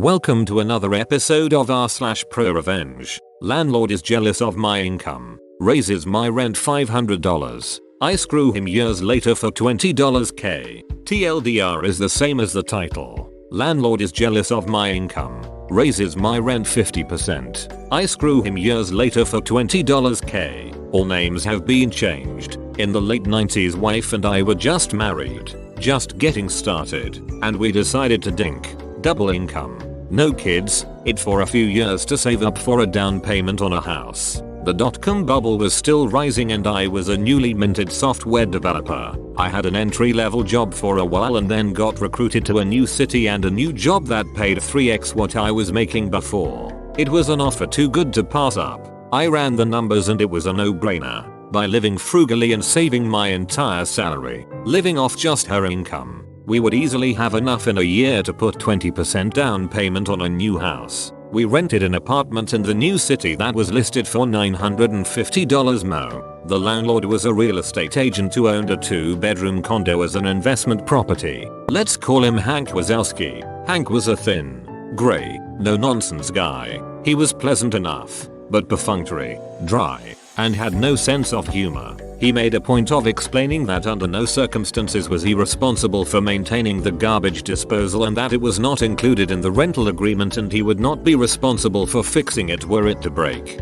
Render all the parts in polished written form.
Welcome to another episode of r/ProRevenge. Landlord is jealous of my income, raises my rent $500. I screw him years later for $20k. TLDR is the same as the title. Landlord is jealous of my income, raises my rent 50%. I screw him years later for $20k. All names have been changed. In the late 90s, wife and I were just married, just getting started, and we decided to dink. Double income, no kids, it for a few years to save up for a down payment on a house. The dot-com bubble was still rising and I was a newly minted software developer. I had an entry-level job for a while and then got recruited to a new city and a new job that paid 3x what I was making before. It was an offer too good to pass up. I ran the numbers and it was a no-brainer. By living frugally and saving my entire salary, living off just her income, we would easily have enough in a year to put 20% down payment on a new house. We rented an apartment in the new city that was listed for $950 mo. The landlord was a real estate agent who owned a 2-bedroom condo as an investment property. Let's call him Hank Wazowski. Hank was a thin, grey, no-nonsense guy. He was pleasant enough, but perfunctory, dry, and had no sense of humor. He made a point of explaining that under no circumstances was he responsible for maintaining the garbage disposal and that it was not included in the rental agreement and he would not be responsible for fixing it were it to break.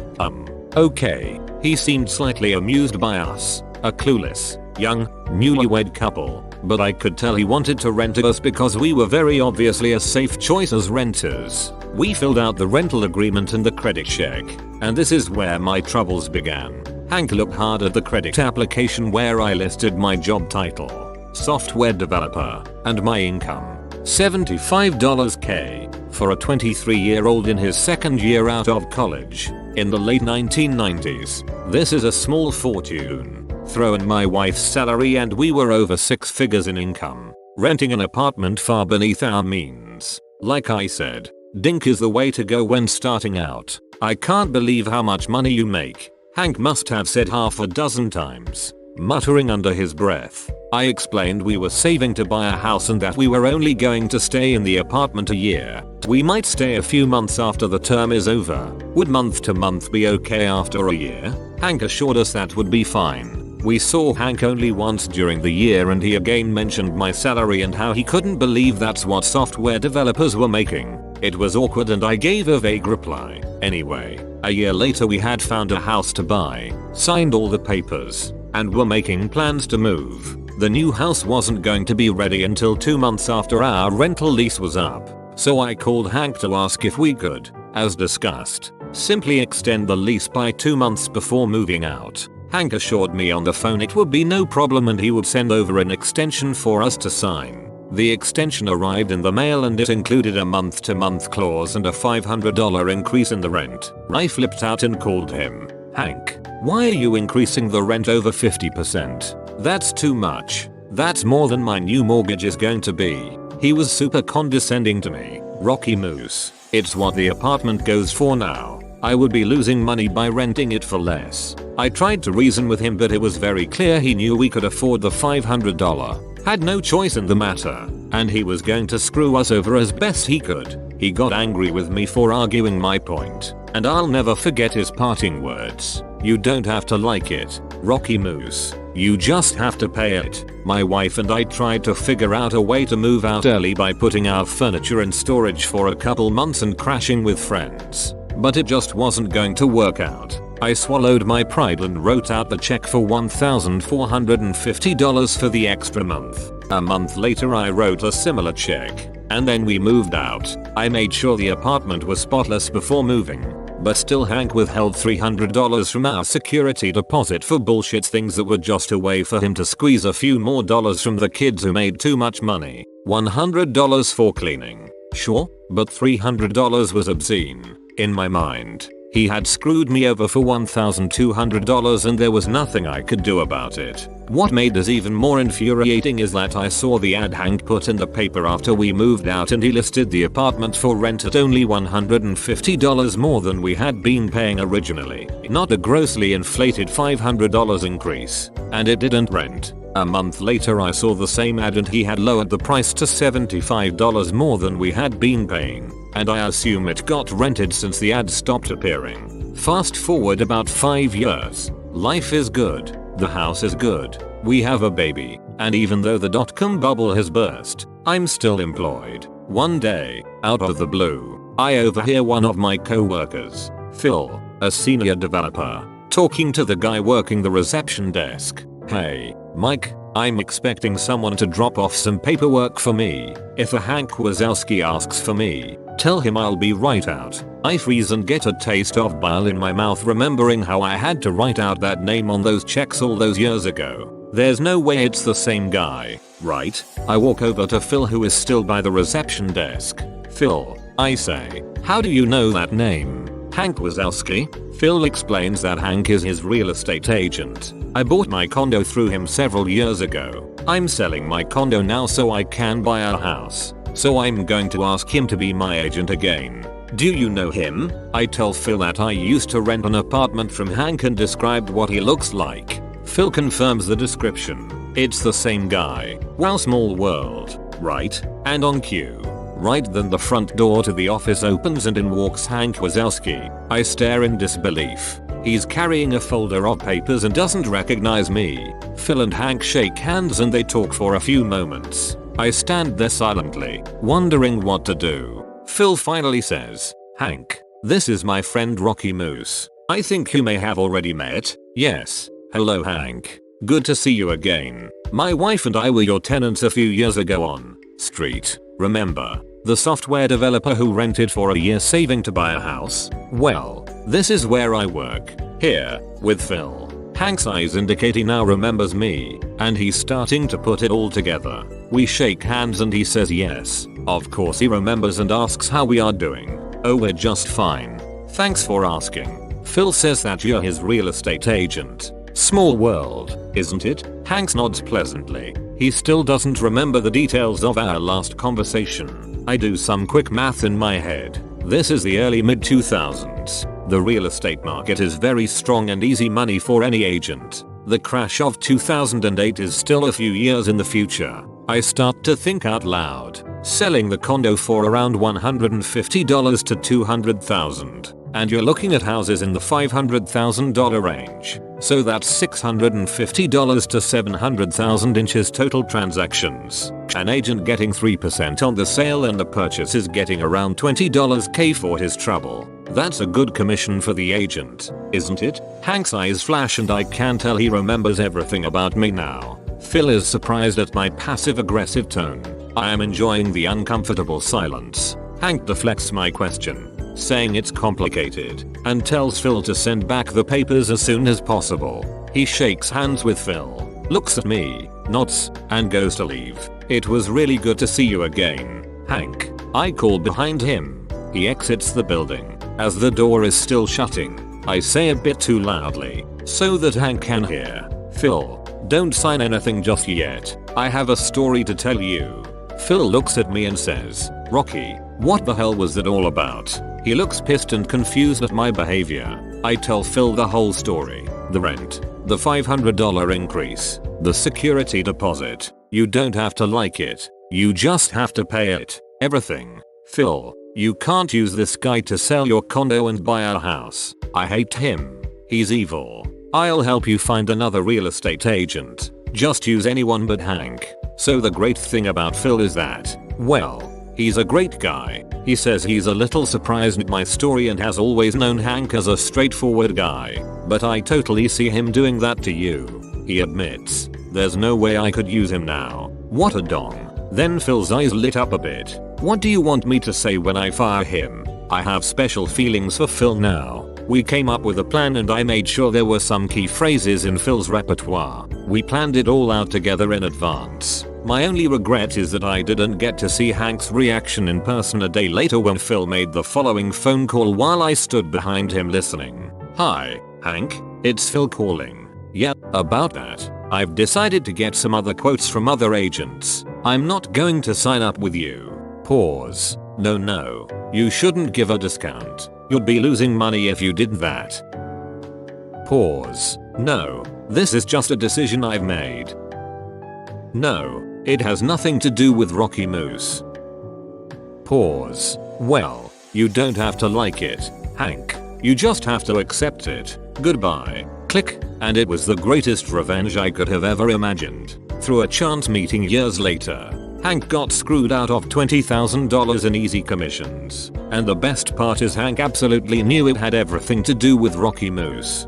Okay. He seemed slightly amused by us, a clueless, young, newlywed couple, but I could tell he wanted to rent us because we were very obviously a safe choice as renters. We filled out the rental agreement and the credit check, and this is where my troubles began. Hank looked hard at the credit application where I listed my job title, software developer, and my income, $75k, for a 23-year-old in his second year out of college. In the late 1990s, this is a small fortune. Throw in my wife's salary and we were over 6 figures in income, renting an apartment far beneath our means. Like I said, dink is the way to go when starting out. I can't believe how much money you make, Hank must have said half a dozen times, muttering under his breath. I explained we were saving to buy a house and that we were only going to stay in the apartment a year. We might stay a few months after the term is over. Would month to month be okay after a year? Hank assured us that would be fine. We saw Hank only once during the year and he again mentioned my salary and how he couldn't believe that's what software developers were making. It was awkward and I gave a vague reply. Anyway, a year later we had found a house to buy, signed all the papers, and were making plans to move. The new house wasn't going to be ready until 2 months after our rental lease was up, so I called Hank to ask if we could, as discussed, simply extend the lease by 2 months before moving out. Hank assured me on the phone it would be no problem and he would send over an extension for us to sign. The extension arrived in the mail and it included a month-to-month clause and a $500 increase in the rent. I flipped out and called him. Hank, why are you increasing the rent over 50%? That's too much. That's more than my new mortgage is going to be. He was super condescending to me. Rocky Moose, it's what the apartment goes for now. I would be losing money by renting it for less. I tried to reason with him but it was very clear he knew we could afford the $500. Had no choice in the matter, and he was going to screw us over as best he could. He got angry with me for arguing my point, and I'll never forget his parting words. You don't have to like it, Rocky Moose. You just have to pay it. My wife and I tried to figure out a way to move out early by putting our furniture in storage for a couple months and crashing with friends. But it just wasn't going to work out. I swallowed my pride and wrote out the check for $1,450 for the extra month. A month later I wrote a similar check, and then we moved out. I made sure the apartment was spotless before moving, but still Hank withheld $300 from our security deposit for bullshit things that were just a way for him to squeeze a few more dollars from the kids who made too much money. $100 for cleaning. Sure, but $300 was obscene. In my mind, he had screwed me over for $1,200 and there was nothing I could do about it. What made this even more infuriating is that I saw the ad Hank put in the paper after we moved out and he listed the apartment for rent at only $150 more than we had been paying originally. Not a grossly inflated $500 increase. And it didn't rent. A month later I saw the same ad and he had lowered the price to $75 more than we had been paying, and I assume it got rented since the ad stopped appearing. Fast forward about 5 years. Life is good, the house is good, we have a baby, and even though the dot-com bubble has burst, I'm still employed. One day, out of the blue, I overhear one of my co-workers, Phil, a senior developer, talking to the guy working the reception desk. "Hey, Mike, I'm expecting someone to drop off some paperwork for me. If a Hank Wazowski asks for me, tell him I'll be right out." I freeze and get a taste of bile in my mouth remembering how I had to write out that name on those checks all those years ago. There's no way it's the same guy, right? I walk over to Phil who is still by the reception desk. "Phil," I say, "how do you know that name?" "Hank Wazowski?" Phil explains that Hank is his real estate agent. "I bought my condo through him several years ago. I'm selling my condo now so I can buy a house. So I'm going to ask him to be my agent again." "Do you know him?" I tell Phil that I used to rent an apartment from Hank and described what he looks like. Phil confirms the description. It's the same guy. Wow, small world, right? And on cue, right then the front door to the office opens and in walks Hank Wazowski. I stare in disbelief. He's carrying a folder of papers and doesn't recognize me. Phil and Hank shake hands and they talk for a few moments. I stand there silently, wondering what to do. Phil finally says, "Hank, this is my friend Rocky Moose. I think you may have already met." "Yes. Hello Hank. Good to see you again. My wife and I were your tenants a few years ago on Street. Remember? The software developer who rented for a year saving to buy a house? Well, this is where I work. Here, with Phil." Hank's eyes indicate he now remembers me, and he's starting to put it all together. We shake hands and he says yes. Of course he remembers and asks how we are doing. "Oh, we're just fine. Thanks for asking." Phil says that you're his real estate agent. Small world, isn't it? Hank nods pleasantly. He still doesn't remember the details of our last conversation. I do some quick math in my head. This is the early mid-2000s. The real estate market is very strong and easy money for any agent. The crash of 2008 is still a few years in the future. I start to think out loud. Selling the condo for around $150 to $200,000. And you're looking at houses in the $500,000 range. So that's $650 to $700,000 in his total transactions. An agent getting 3% on the sale and the purchase is getting around $20K for his trouble. That's a good commission for the agent, isn't it? Hank's eyes flash and I can tell he remembers everything about me now. Phil is surprised at my passive-aggressive tone. I am enjoying the uncomfortable silence. Hank deflects my question, saying it's complicated, and tells Phil to send back the papers as soon as possible. He shakes hands with Phil, looks at me, nods, and goes to leave. "It was really good to see you again, Hank," I call behind him. He exits the building. As the door is still shutting, I say a bit too loudly, so that Hank can hear, "Phil, don't sign anything just yet. I have a story to tell you." Phil looks at me and says, "Rocky, what the hell was that all about?" He looks pissed and confused at my behavior. I tell Phil the whole story. The rent, the $500 increase, the security deposit. You don't have to like it. You just have to pay it. Everything. "Phil, you can't use this guy to sell your condo and buy a house. I hate him. He's evil. I'll help you find another real estate agent. Just use anyone but Hank." So the great thing about Phil is that, well, he's a great guy. He says he's a little surprised at my story and has always known Hank as a straightforward guy. But I totally see him doing that to you. He admits, "There's no way I could use him now." What a dong. Then Phil's eyes lit up a bit. "What do you want me to say when I fire him?" I have special feelings for Phil now. We came up with a plan and I made sure there were some key phrases in Phil's repertoire. We planned it all out together in advance. My only regret is that I didn't get to see Hank's reaction in person a day later when Phil made the following phone call while I stood behind him listening. "Hi, Hank, it's Phil calling. Yeah, about that. I've decided to get some other quotes from other agents. I'm not going to sign up with you." Pause. No, you shouldn't give a discount. You'd be losing money if you did that. Pause. No, this is just a decision I've made. No, it has nothing to do with Rocky Moose. Pause. Well, you don't have to like it, Hank. You just have to accept it. Goodbye. Click. And it was the greatest revenge I could have ever imagined. Through a chance meeting years later, Hank got screwed out of $20,000 in easy commissions. And the best part is Hank absolutely knew it had everything to do with Rocky Moose.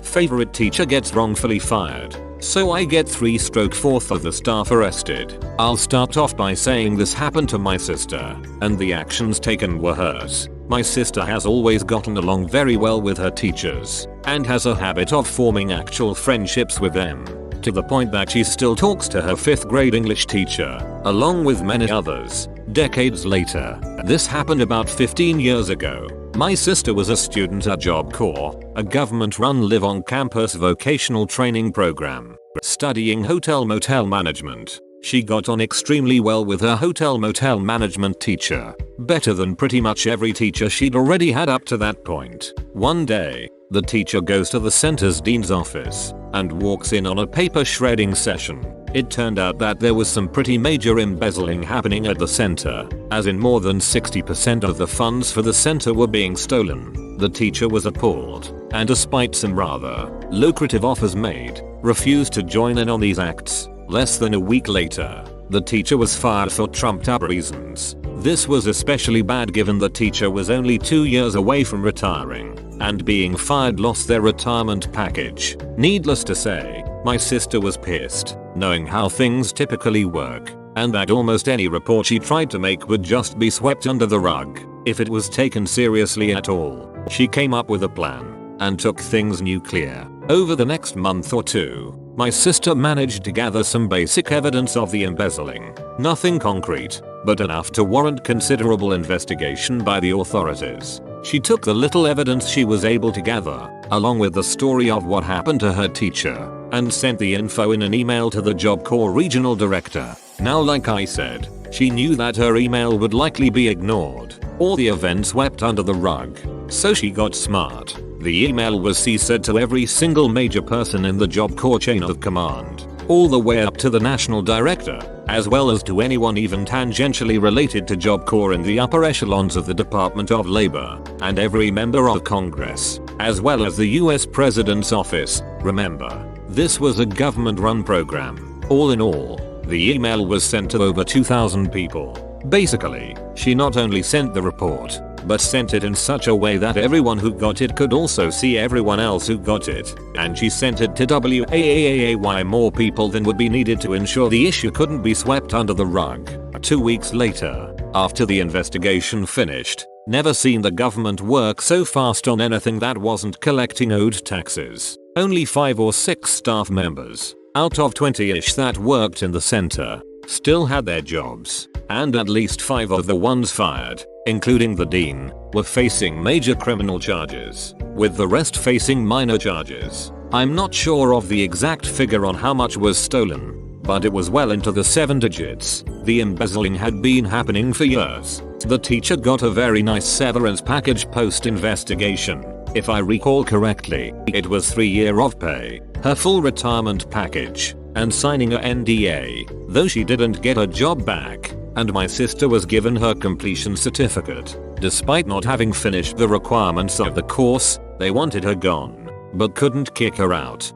Favorite teacher gets wrongfully fired. So I get 3/4 of the staff arrested. I'll start off by saying this happened to my sister, and the actions taken were hers. My sister has always gotten along very well with her teachers, and has a habit of forming actual friendships with them, to the point that she still talks to her 5th grade English teacher, along with many others. Decades later, this happened about 15 years ago. My sister was a student at Job Corps, a government-run live-on-campus vocational training program, studying hotel-motel management. She got on extremely well with her hotel-motel management teacher, better than pretty much every teacher she'd already had up to that point. One day, the teacher goes to the center's dean's office and walks in on a paper shredding session. It turned out that there was some pretty major embezzling happening at the center, as in more than 60% of the funds for the center were being stolen. The teacher was appalled, and despite some rather lucrative offers made, refused to join in on these acts. Less than a week later, the teacher was fired for trumped up reasons. This was especially bad given the teacher was only 2 years away from retiring, and being fired lost their retirement package. Needless to say, my sister was pissed, knowing how things typically work, and that almost any report she tried to make would just be swept under the rug, if it was taken seriously at all. She came up with a plan, and took things nuclear. Over the next month or two, my sister managed to gather some basic evidence of the embezzling. Nothing concrete, but enough to warrant considerable investigation by the authorities. She took the little evidence she was able to gather, along with the story of what happened to her teacher, and sent the info in an email to the Job Corps regional director. Now, like I said, she knew that her email would likely be ignored, or the event swept under the rug. So she got smart. The email was CC'd to every single major person in the Job Corps chain of command, all the way up to the national director, as well as to anyone even tangentially related to Job Corps in the upper echelons of the Department of Labor, and every member of Congress, as well as the US President's office. Remember, this was a government-run program. All in all, the email was sent to over 2,000 people. Basically, she not only sent the report, but sent it in such a way that everyone who got it could also see everyone else who got it, and she sent it to WAAAY more people than would be needed to ensure the issue couldn't be swept under the rug. 2 weeks later, after the investigation finished, never seen the government work so fast on anything that wasn't collecting owed taxes. Only 5 or 6 staff members, out of 20-ish that worked in the center, still had their jobs, and at least 5 of the ones fired, including the dean, were facing major criminal charges, with the rest facing minor charges. I'm not sure of the exact figure on how much was stolen, but it was well into the 7 digits. The embezzling had been happening for years. The teacher got a very nice severance package post-investigation. If I recall correctly, it was 3 years of pay, her full retirement package, and signing a NDA, though she didn't get her job back, and my sister was given her completion certificate. Despite not having finished the requirements of the course, they wanted her gone, but couldn't kick her out.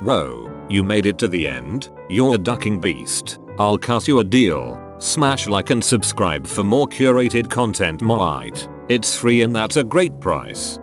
Whoa, you made it to the end? You're a ducking beast. I'll cut you a deal. Smash like and subscribe for more curated content. It's free and that's a great price.